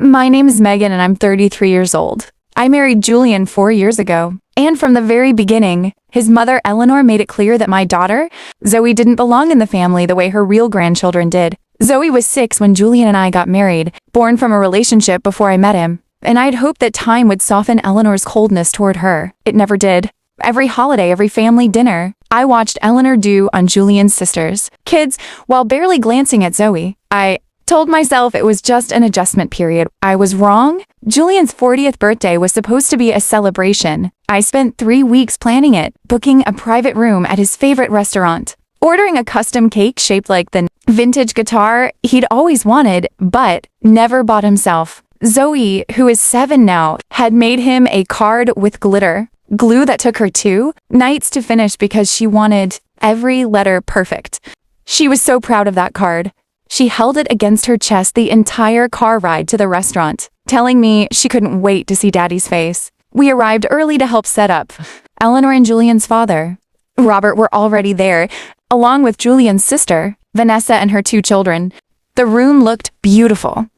My name is Megan and I'm 33 years old. I married Julian 4 years ago. And from the very beginning, his mother Eleanor made it clear that my daughter, Zoe, didn't belong in the family the way her real grandchildren did. Zoe was 6 when Julian and I got married, born from a relationship before I met him. And I'd hoped that time would soften Eleanor's coldness toward her. It never did. Every holiday, every family dinner, I watched Eleanor do on Julian's sisters, kids, while barely glancing at Zoe. I told myself it was just an adjustment period. I was wrong. Julian's 40th birthday was supposed to be a celebration. I spent 3 weeks planning it, booking a private room at his favorite restaurant, ordering a custom cake shaped like the vintage guitar he'd always wanted, but never bought himself. Zoe, who is 7 now, had made him a card with glitter, glue that took her 2 nights to finish because she wanted every letter perfect. She was so proud of that card. She held it against her chest the entire car ride to the restaurant, telling me she couldn't wait to see Daddy's face. We arrived early to help set up. Eleanor and Julian's father, Robert, were already there, along with Julian's sister, Vanessa, and her 2 children. The room looked beautiful.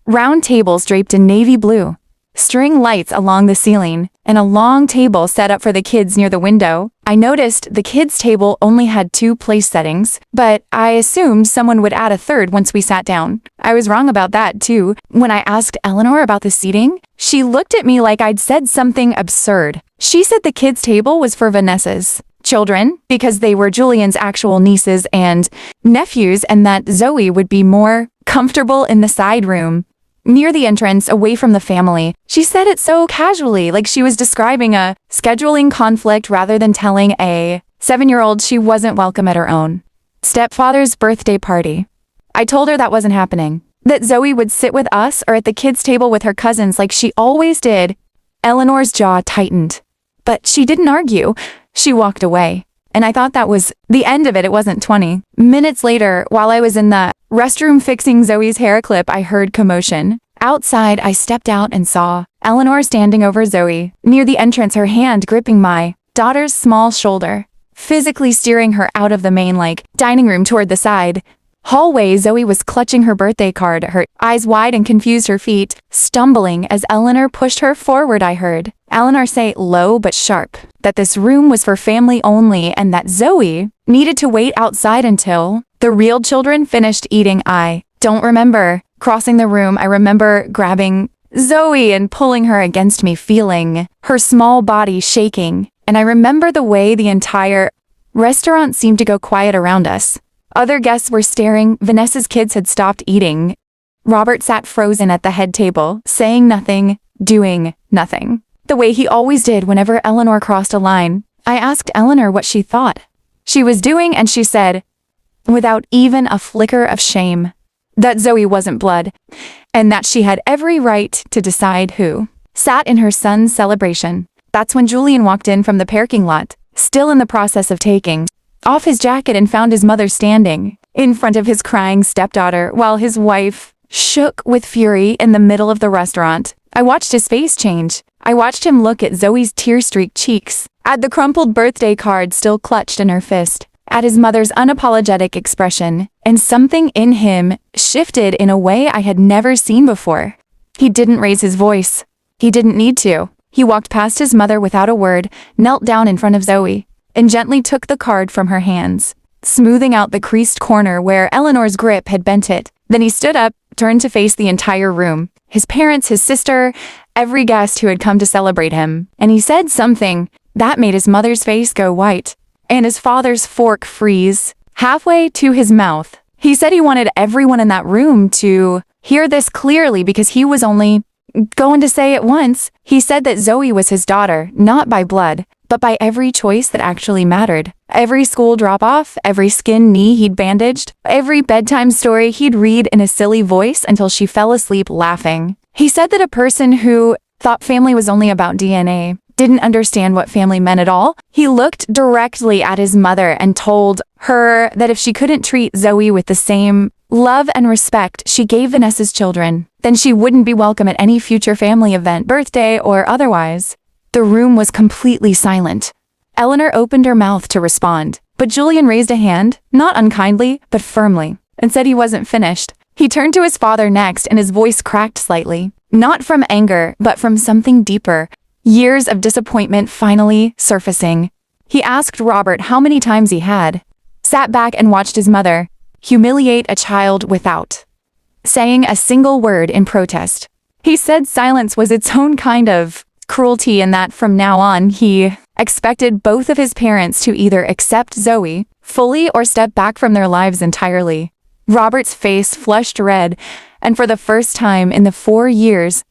Round tables draped in navy blue, string lights along the ceiling, and a long table set up for the kids near the window. I noticed the kids' table only had 2 place settings, but I assumed someone would add a 3rd once we sat down. I was wrong about that, too. When I asked Eleanor about the seating, she looked at me like I'd said something absurd. She said the kids' table was for Vanessa's children, because they were Julian's actual nieces and nephews, and that Zoe would be more comfortable in the side room, near the entrance, away from the family. She said it so casually, like she was describing a scheduling conflict rather than telling a 7-year-old she wasn't welcome at her own stepfather's birthday party. I told her that wasn't happening, that Zoe would sit with us or at the kids' table with her cousins like she always did. Eleanor's jaw tightened, but she didn't argue. She walked away. And I thought that was the end of it. It wasn't 20 minutes later, while I was in the restroom fixing Zoe's hair clip, I heard commotion. Outside, I stepped out and saw Eleanor standing over Zoe, near the entrance, her hand gripping my daughter's small shoulder, physically steering her out of the main, dining room toward the side hallway. Zoe was clutching her birthday card, her eyes wide and confused, her feet stumbling as Eleanor pushed her forward. I heard Eleanor say, low but sharp, that this room was for family only and that Zoe needed to wait outside until the real children finished eating. I don't remember crossing the room. I remember grabbing Zoe and pulling her against me, feeling her small body shaking. And I remember the way the entire restaurant seemed to go quiet around us. Other guests were staring. Vanessa's kids had stopped eating. Robert sat frozen at the head table, saying nothing, doing nothing, the way he always did whenever Eleanor crossed a line. I asked Eleanor what she thought she was doing, and she said, without even a flicker of shame, that Zoe wasn't blood, and that she had every right to decide who sat in her son's celebration. That's when Julian walked in from the parking lot, still in the process of taking off his jacket, and found his mother standing in front of his crying stepdaughter while his wife shook with fury in the middle of the restaurant. I watched his face change. I watched him look at Zoe's tear-streaked cheeks, at the crumpled birthday card still clutched in her fist, at his mother's unapologetic expression, and something in him shifted in a way I had never seen before. He didn't raise his voice. He didn't need to. He walked past his mother without a word, knelt down in front of Zoe, and gently took the card from her hands, smoothing out the creased corner where Eleanor's grip had bent it. Then he stood up, turned to face the entire room, his parents, his sister, every guest who had come to celebrate him, and he said something that made his mother's face go white and his father's fork freeze halfway to his mouth. He said he wanted everyone in that room to hear this clearly because he was only going to say it once. He said that Zoe was his daughter, not by blood, but by every choice that actually mattered. Every school drop-off, every skinned knee he'd bandaged, every bedtime story he'd read in a silly voice until she fell asleep laughing. He said that a person who thought family was only about DNA didn't understand what family meant at all. He looked directly at his mother and told her that if she couldn't treat Zoe with the same love and respect she gave Vanessa's children, then she wouldn't be welcome at any future family event, birthday or otherwise. The room was completely silent. Eleanor opened her mouth to respond, but Julian raised a hand, not unkindly, but firmly, and said he wasn't finished. He turned to his father next and his voice cracked slightly. Not from anger, but from something deeper. Years of disappointment finally surfacing. He asked Robert how many times he had. Sat back and watched his mother humiliate a child without saying a single word in protest. He said silence was its own kind of cruelty and that from now on he expected both of his parents to either accept Zoe fully or step back from their lives entirely. Robert's face flushed red, and for the first time in the 4 years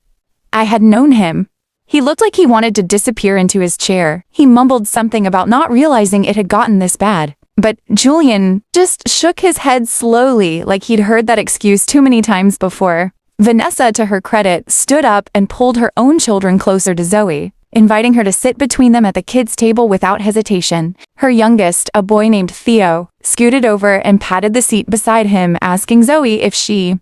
I had known him, he looked like he wanted to disappear into his chair. He mumbled something about not realizing it had gotten this bad. But Julian just shook his head slowly like he'd heard that excuse too many times before. Vanessa, to her credit, stood up and pulled her own children closer to Zoe, inviting her to sit between them at the kids' table without hesitation. Her youngest, a boy named Theo, scooted over and patted the seat beside him, asking Zoe if she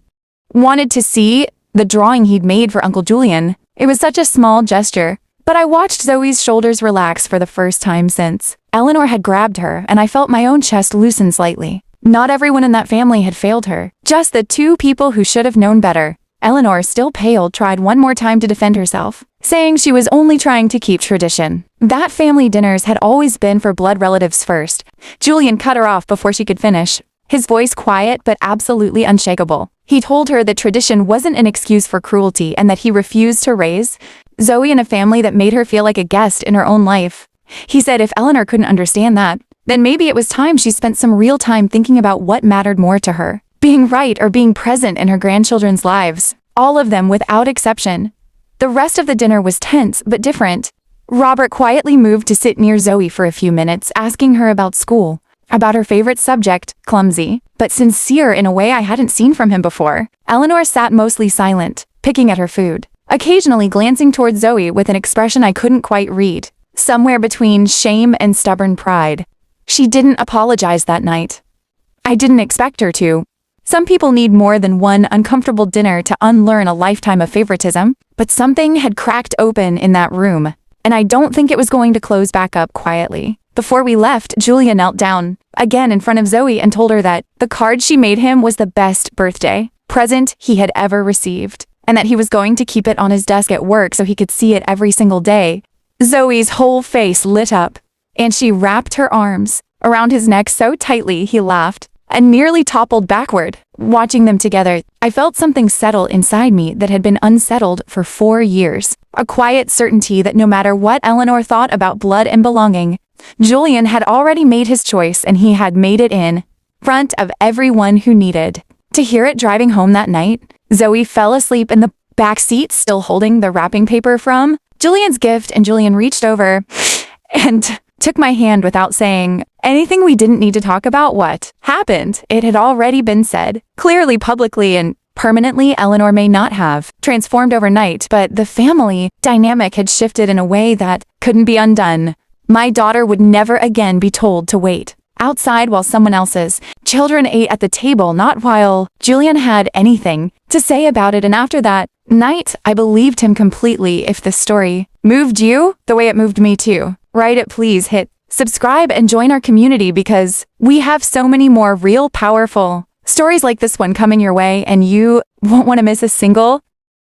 wanted to see the drawing he'd made for Uncle Julian. It was such a small gesture, but I watched Zoe's shoulders relax for the first time since Eleanor had grabbed her, and I felt my own chest loosen slightly. Not everyone in that family had failed her, just the two people who should have known better. Eleanor, still pale, tried one more time to defend herself, saying she was only trying to keep tradition. That family dinners had always been for blood relatives first. Julian cut her off before she could finish, his voice quiet but absolutely unshakable. He told her that tradition wasn't an excuse for cruelty and that he refused to raise Zoe in a family that made her feel like a guest in her own life. He said if Eleanor couldn't understand that, then maybe it was time she spent some real time thinking about what mattered more to her. Being right or being present in her grandchildren's lives. All of them without exception. The rest of the dinner was tense but different. Robert quietly moved to sit near Zoe for a few minutes, asking her about school, about her favorite subject, clumsy, but sincere in a way I hadn't seen from him before. Eleanor sat mostly silent, picking at her food, occasionally glancing toward Zoe with an expression I couldn't quite read. Somewhere between shame and stubborn pride. She didn't apologize that night. I didn't expect her to. Some people need more than one uncomfortable dinner to unlearn a lifetime of favoritism, but something had cracked open in that room, and I don't think it was going to close back up quietly. Before we left, Julia knelt down, again in front of Zoe, and told her that the card she made him was the best birthday present he had ever received, and that he was going to keep it on his desk at work so he could see it every single day. Zoe's whole face lit up, and she wrapped her arms around his neck so tightly he laughed and nearly toppled backward. Watching them together, I felt something settle inside me that had been unsettled for 4 years. A quiet certainty that no matter what Eleanor thought about blood and belonging, Julian had already made his choice and he had made it in front of everyone who needed to hear it. Driving home that night, Zoe fell asleep in the back seat, still holding the wrapping paper from Julian's gift, and Julian reached over and took my hand without saying anything. We didn't need to talk about what happened. It had already been said, clearly, publicly, and permanently. Eleanor may not have transformed overnight, but the family dynamic had shifted in a way that couldn't be undone. My daughter would never again be told to wait outside while someone else's children ate at the table, not while Julian had anything to say about it. And after that night, I believed him completely. If this story moved you the way it moved me too, write it. Please hit subscribe and join our community because we have so many more real, powerful stories like this one coming your way, and you won't want to miss a single